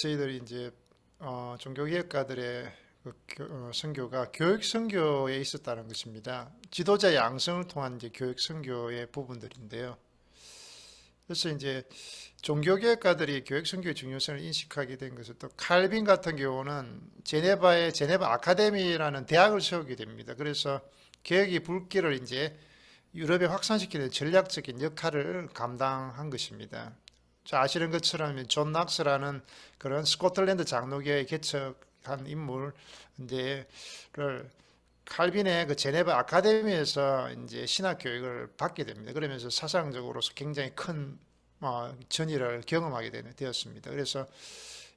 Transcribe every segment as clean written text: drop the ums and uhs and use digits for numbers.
저희들이 이제 종교개혁가들의 선교가 교육 선교에 있었다는 것입니다. 지도자 양성을 통한 이제 교육 선교의 부분들인데요. 그래서 이제 종교개혁가들이 교육 선교의 중요성을 인식하게 된 것은 또 칼빈 같은 경우는 제네바의 제네바 아카데미라는 대학을 세우게 됩니다. 그래서 개혁의 불길을 이제 유럽에 확산시키는 전략적인 역할을 감당한 것입니다. 아시는 것처럼 존 낙스라는 그런 스코틀랜드 장로교에 개척한 인물인데를 칼빈의 그 제네바 아카데미에서 이제 신학 교육을 받게 됩니다. 그러면서 사상적으로 굉장히 큰 전의를 경험하게 되었습니다. 그래서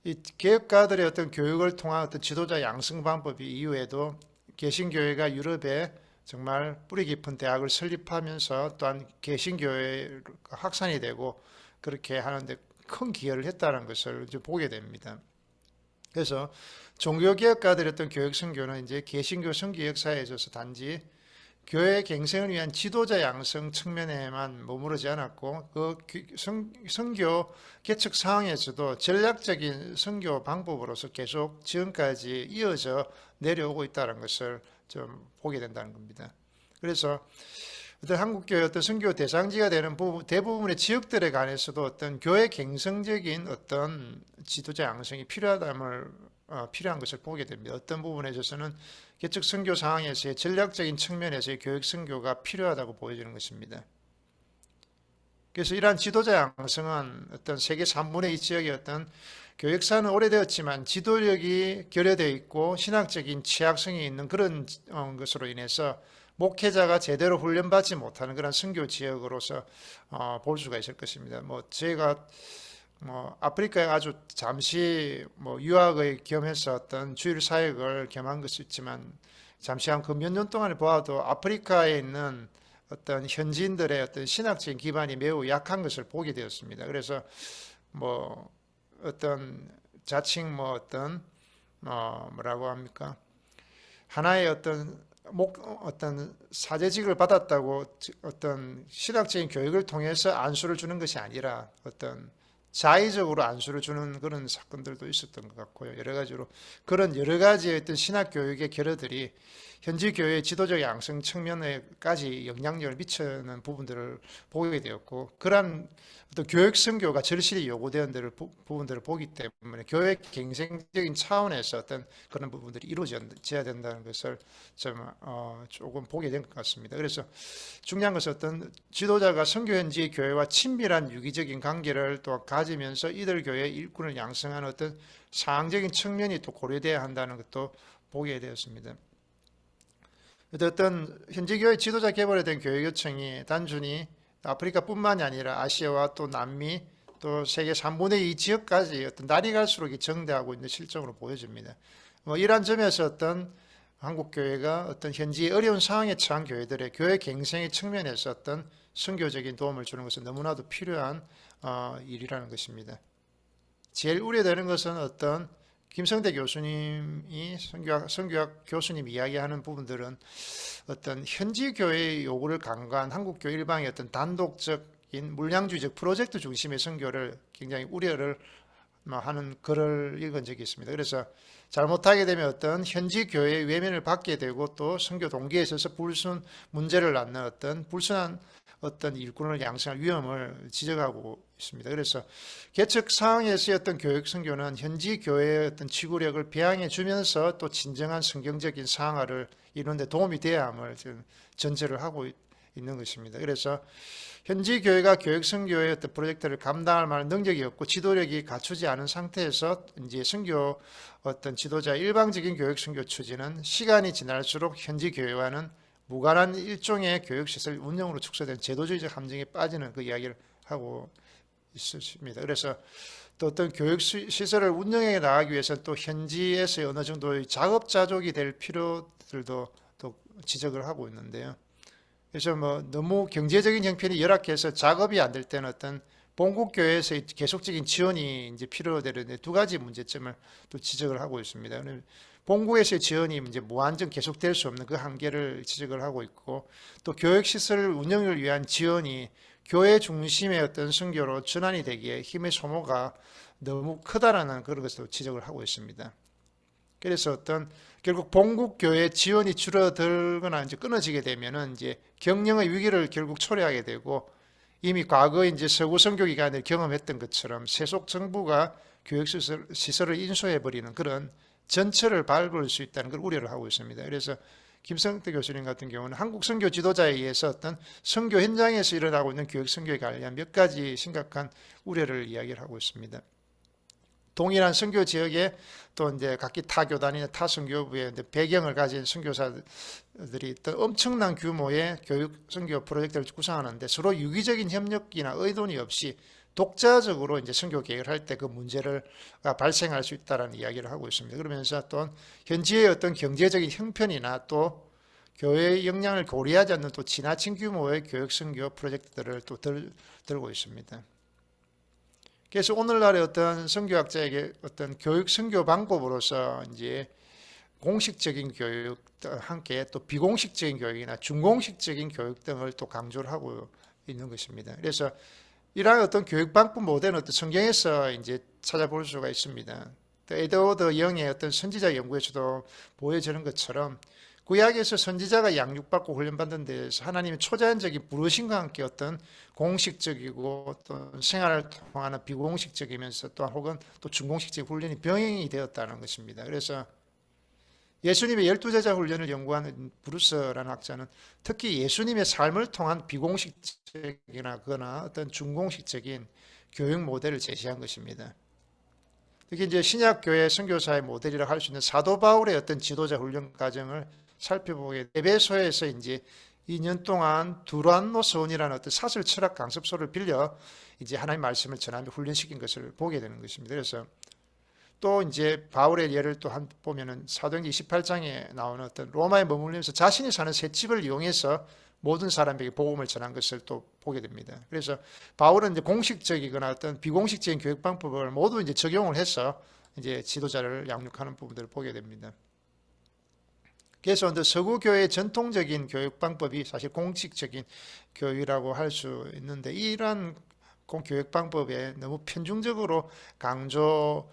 이 개혁가들의 어떤 교육을 통한 어떤 지도자 양성 방법이 이후에도 개신교회가 유럽에 정말 뿌리 깊은 대학을 설립하면서 또한 개신교회 확산이 되고 그렇게 하는데 큰 기여를 했다는 것을 이제 보게 됩니다. 그래서 종교개혁가들의 어떤 교육 선교는 이제 개신교 선교 역사에 있어서 단지 교회 갱생을 위한 지도자 양성 측면에만 머무르지 않았고 그 선교 개척 상황에서도 전략적인 선교 방법으로서 계속 지금까지 이어져 내려오고 있다는 것을 좀 보게 된다는 겁니다. 그래서 어떤 한국교회 어떤 선교 대상지가 되는 대부분의 지역들에 관해서도 어떤 교회 갱성적인 어떤 지도자 양성이 필요한 것을 보게 됩니다. 어떤 부분에 있어서는 개척 선교 상황에서의 전략적인 측면에서의 교육 선교가 필요하다고 보여지는 것입니다. 그래서 이러한 지도자 양성은 어떤 세계 3분의 2 지역의 어떤 교역사는 오래되었지만 지도력이 결여되어 있고 신학적인 취약성이 있는 그런 것으로 인해서 목회자가 제대로 훈련받지 못하는 그런 선교 지역으로서 볼 수가 있을 것입니다. 제가 아프리카에 아주 잠시 유학을 겸해서 어떤 주일 사역을 겸한 것이 있지만 잠시 한 그 몇 년 동안을 보아도 아프리카에 있는 어떤 현지인들의 어떤 신학적인 기반이 매우 약한 것을 보게 되었습니다. 그래서 어떤 자칭 뭐라고 합니까? 하나의 어떤 사제직을 받았다고 어떤 신학적인 교육을 통해서 안수를 주는 것이 아니라 어떤 자의적으로 안수를 주는 그런 사건들도 있었던 것 같고요. 여러 가지로 그런 여러 가지의 어떤 신학 교육의 결여들이 현지 교회의 지도적 양성 측면에까지 영향력을 미치는 부분들을 보게 되었고, 그러한 어떤 교육 선교가 절실히 요구되는 부분들을 보기 때문에 교회 갱생적인 차원에서 어떤 그런 부분들이 이루어져야 된다는 것을 조금 보게 된 것 같습니다. 그래서 중요한 것은 어떤 지도자가 선교 현지의 교회와 친밀한 유기적인 관계를 또 가지면서 이들 교회의 일꾼을 양성하는 어떤 상황적인 측면이 또 고려돼야 한다는 것도 보게 되었습니다. 어떤 현지 교회 지도자 개발에 대한 교육 요청이 단순히 아프리카뿐만이 아니라 아시아와 또 남미 또 세계 3분의 2 지역까지 어떤 날이 갈수록 정대하고 있는 실정으로 보여집니다. 이러한 점에서 어떤 한국 교회가 어떤 현지 어려운 상황에 처한 교회들의 교회 갱생의 측면에서 어떤 선교적인 도움을 주는 것은 너무나도 필요한 일이라는 것입니다. 제일 우려되는 것은 어떤 김성대 교수님이 선교학 교수님 이야기하는 부분들은 어떤 현지 교회의 요구를 간과한 한국 교회 일방의 어떤 단독적인 물량주의적 프로젝트 중심의 선교를 굉장히 우려를 하는 글을 읽은 적이 있습니다. 그래서 잘못하게 되면 어떤 현지 교회의 외면을 받게 되고 또 선교 동기에 있어서 문제를 낳는 어떤 불순한 어떤 일꾼을 양성할 위험을 지적하고 있습니다. 그래서 개척 상황에서의 어떤 교육 선교는 현지 교회의 어떤 지구력을 배양해 주면서 또 진정한 성경적인 상황을 이루는 데 도움이 돼야 함을 전제를 하고 있는 것입니다. 그래서 현지 교회가 교육 선교의 어떤 프로젝트를 감당할 만한 능력이 없고 지도력이 갖추지 않은 상태에서 이제 선교 어떤 지도자 일방적인 교육 선교 추진은 시간이 지날수록 현지 교회와는 무관한 일종의 교육시설 운영으로 축소된 제도주의적 함정에 빠지는 그 이야기를 하고 있습니다. 그래서 또 어떤 교육시설을 운영해 나가기 위해서는 또 현지에서 어느 정도의 자급자족이 될 필요들도 또 지적을 하고 있는데요. 그래서 너무 경제적인 형편이 열악해서 작업이 안 될 때는 어떤 본국교회에서의 계속적인 지원이 이제 필요되는데 두 가지 문제점을 또 지적을 하고 있습니다. 본국에서의 지원이 이제 무한정 계속될 수 없는 그 한계를 지적을 하고 있고, 또 교육시설 운영을 위한 지원이 교회 중심의 어떤 선교로 전환이 되기에 힘의 소모가 너무 크다라는 그런 것을 지적을 하고 있습니다. 그래서 결국 본국교회 지원이 줄어들거나 이제 끊어지게 되면은 이제 경영의 위기를 결국 초래하게 되고, 이미 과거 이제 서구 선교 기간에 경험했던 것처럼 세속 정부가 교육 시설을 인수해 버리는 그런 전철을 밟을 수 있다는 걸 우려를 하고 있습니다. 그래서 김성태 교수님 같은 경우는 한국 선교 지도자에 의해서 어떤 선교 현장에서 일어나고 있는 교육 선교에 관련 몇 가지 심각한 우려를 이야기를 하고 있습니다. 동일한 선교 지역에 또 이제 각기 타 교단이나 타 선교부의 배경을 가진 선교사들이 또 엄청난 규모의 교육 선교 프로젝트를 구상하는데 서로 유기적인 협력이나 의논이 없이 독자적으로 이제 선교 계획을 할 때 그 문제를 발생할 수 있다라는 이야기를 하고 있습니다. 그러면서 또 현지의 어떤 경제적인 형편이나 또 교회의 역량을 고려하지 않는 또 지나친 규모의 교육 선교 프로젝트들을 또 들고 있습니다. 그래서 오늘날의 어떤 선교학자에게 어떤 교육 선교 방법으로서 이제 공식적인 교육 함께 또 비공식적인 교육이나 중공식적인 교육 등을 또 강조를 하고 있는 것입니다. 그래서 이러한 어떤 교육 방법 모델은 어떤 성경에서 이제 찾아볼 수가 있습니다. 또 에드워드 영의 어떤 선지자 연구에서도 보여지는 것처럼 구약에서 선지자가 양육받고 훈련받는 데에서 하나님의 초자연적인 부르심과 함께 어떤 공식적이고 또 생활을 통하는 비공식적이면서 또 혹은 또 중공식적 훈련이 병행이 되었다는 것입니다. 그래서 예수님의 12제자 훈련을 연구하는 브루스라는 학자는 특히 예수님의 삶을 통한 비공식적이나 그거나 어떤 중공식적인 교육 모델을 제시한 것입니다. 특히 이제 신약교회 선교사의 모델이라고 할 수 있는 사도 바울의 어떤 지도자 훈련 과정을 살펴보게 에베소에서 이제 2년 동안 두란노스원이라는 어떤 사슬 철학 강습소를 빌려 이제 하나님의 말씀을 전하며 훈련시킨 것을 보게 되는 것입니다. 그래서 또 이제 바울의 예를 또 한 보면은 사도행전 28장에 나오는 어떤 로마에 머물면서 자신이 사는 새 집을 이용해서 모든 사람에게 복음을 전한 것을 또 보게 됩니다. 그래서 바울은 이제 공식적이거나 어떤 비공식적인 교육 방법을 모두 이제 적용을 해서 이제 지도자를 양육하는 부분들을 보게 됩니다. 그래서 서구 교회의 전통적인 교육 방법이 사실 공식적인 교육이라고 할 수 있는데 이러한 교육 방법에 너무 편중적으로 강조할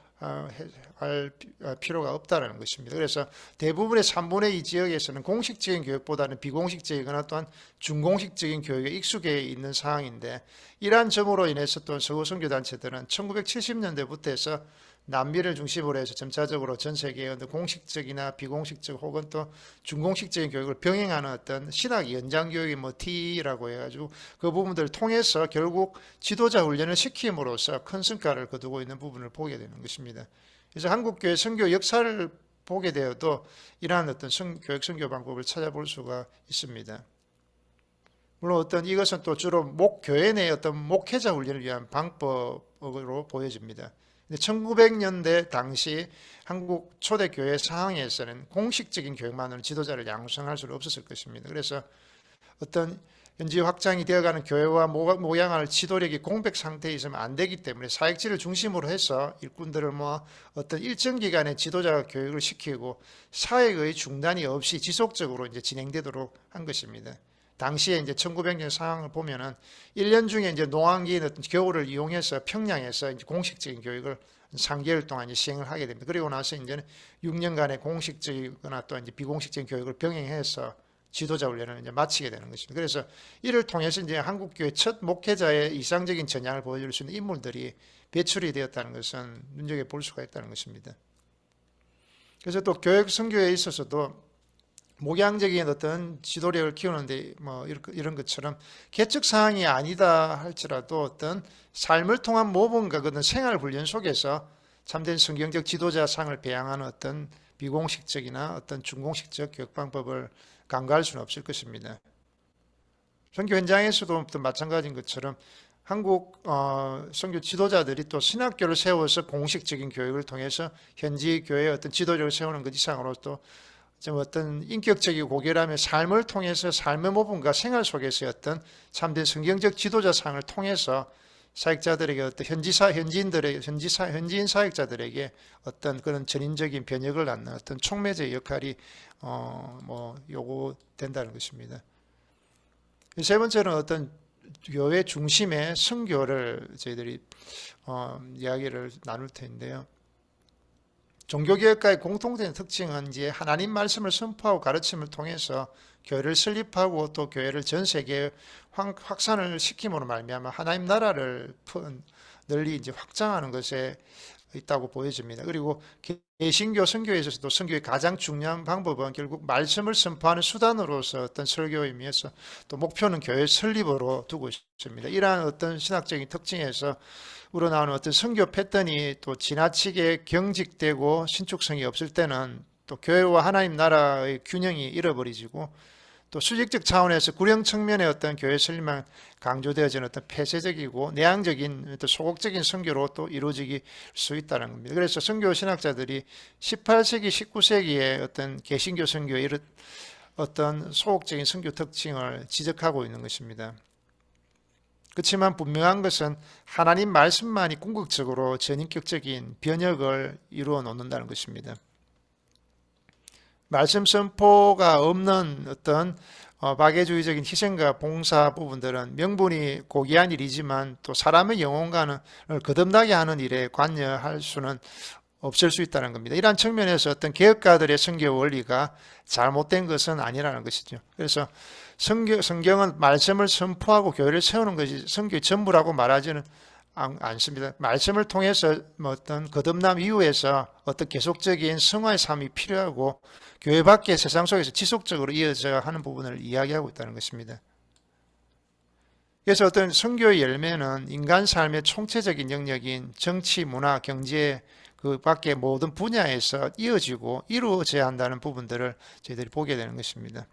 필요가 없다는 것입니다. 그래서 대부분의 3분의 2 지역에서는 공식적인 교육보다는 비공식적이거나 또한 중공식적인 교육에 익숙해 있는 상황인데 이러한 점으로 인해서 또 서구 선교단체들은 1970년대부터 해서 남미를 중심으로 해서 점차적으로 전 세계의 공식적이나 비공식적 혹은 또 중공식적인 교육을 병행하는 어떤 신학 연장 교육이 뭐 T라고 해가지고 그 부분들을 통해서 결국 지도자 훈련을 시킴으로써 큰 성과를 거두고 있는 부분을 보게 되는 것입니다. 그래서 한국교회 선교 역사를 보게 되어도 이러한 어떤 교육 선교 방법을 찾아볼 수가 있습니다. 물론 어떤 이것은 또 주로 교회 내 어떤 목회자 훈련을 위한 방법으로 보여집니다. 1900년대 당시 한국 초대교회 상황에서는 공식적인 교육만으로 지도자를 양성할 수는 없었을 것입니다. 그래서 어떤 현지 확장이 되어가는 교회와 모양할 지도력이 공백 상태에 있으면 안 되기 때문에 사역지를 중심으로 해서 일꾼들을 모아 어떤 일정 기간의 지도자 교육을 시키고 사역의 중단이 없이 지속적으로 이제 진행되도록 한 것입니다. 당시에 이제 1900년 상황을 보면은 1년 중에 이제 농한기인 어떤 겨울을 이용해서 평양에서 이제 공식적인 교육을 3개월 동안 이제 시행을 하게 됩니다. 그리고 나서 이제는 6년간의 공식적이거나 또 이제 비공식적인 교육을 병행해서 지도자 훈련을 이제 마치게 되는 것입니다. 그래서 이를 통해서 이제 한국교회 첫 목회자의 이상적인 전향을 보여줄 수 있는 인물들이 배출이 되었다는 것은 눈여겨볼 수가 있다는 것입니다. 그래서 또 교육 선교에 있어서도 목양적인 어떤 지도력을 키우는데 뭐 이런 것처럼 개척 사항이 아니다 할지라도 어떤 삶을 통한 모범과 그런 생활 훈련 속에서 참된 성경적 지도자상을 배양하는 어떤 비공식적이나 어떤 중공식적 교육 방법을 간과할 수는 없을 것입니다. 선교 현장에서도 또 마찬가지인 것처럼 한국 선교 지도자들이 또 신학교를 세워서 공식적인 교육을 통해서 현지 교회의 어떤 지도력을 세우는 것 이상으로 또 좀 어떤 인격적이고 고결함의 삶을 통해서 삶의 모범과 생활 속에서의 어떤 참된 성경적 지도자상을 통해서 사역자들에게 어떤 현지인 사역자들에게 어떤 그런 전인적인 변혁을 낳는 어떤 촉매제 역할이 요구된다는 것입니다. 세 번째는 어떤 교회 중심의 선교를 저희들이 이야기를 나눌 텐데요. 종교개혁가의 공통된 특징은 이제 하나님 말씀을 선포하고 가르침을 통해서 교회를 설립하고 또 교회를 전 세계에 확산을 시킴으로 말미암아 하나님 나라를 널리 이제 확장하는 것에 있다고 보여집니다. 그리고 개신교 선교에 있어서도 선교의 가장 중요한 방법은 결국 말씀을 선포하는 수단으로서 어떤 설교임이어서 또 목표는 교회 설립으로 두고 있습니다. 이러한 어떤 신학적인 특징에서 우러나오는 어떤 선교 패턴이 또 지나치게 경직되고 신축성이 없을 때는 또 교회와 하나님 나라의 균형이 잃어버리지고 또 수직적 차원에서 구령 측면의 어떤 교회 설립만 강조되어지는 어떤 폐쇄적이고 내향적인 어떤 소극적인 선교로 또 이루어질 수 있다는 겁니다. 그래서 선교 신학자들이 18세기, 19세기의 어떤 개신교 선교의 이런 어떤 소극적인 선교 특징을 지적하고 있는 것입니다. 그렇지만 분명한 것은 하나님 말씀만이 궁극적으로 전인격적인 변혁을 이루어 놓는다는 것입니다. 말씀 선포가 없는 어떤 박애주의적인 희생과 봉사 부분들은 명분이 고귀한 일이지만 또 사람의 영혼관을 거듭나게 하는 일에 관여할 수는 없을 수 있다는 겁니다. 이러한 측면에서 어떤 개혁가들의 선교 원리가 잘못된 것은 아니라는 것이죠. 그래서 성경은 말씀을 선포하고 교회를 세우는 것이 선교의 전부라고 말하지는 않습니다. 말씀을 통해서 어떤 거듭남 이후에서 어떤 계속적인 성화의 삶이 필요하고 교회 밖의 세상 속에서 지속적으로 이어져야 하는 부분을 이야기하고 있다는 것입니다. 그래서 어떤 선교의 열매는 인간 삶의 총체적인 영역인 정치, 문화, 경제 그 밖의 모든 분야에서 이어지고 이루어져야 한다는 부분들을 저희들이 보게 되는 것입니다.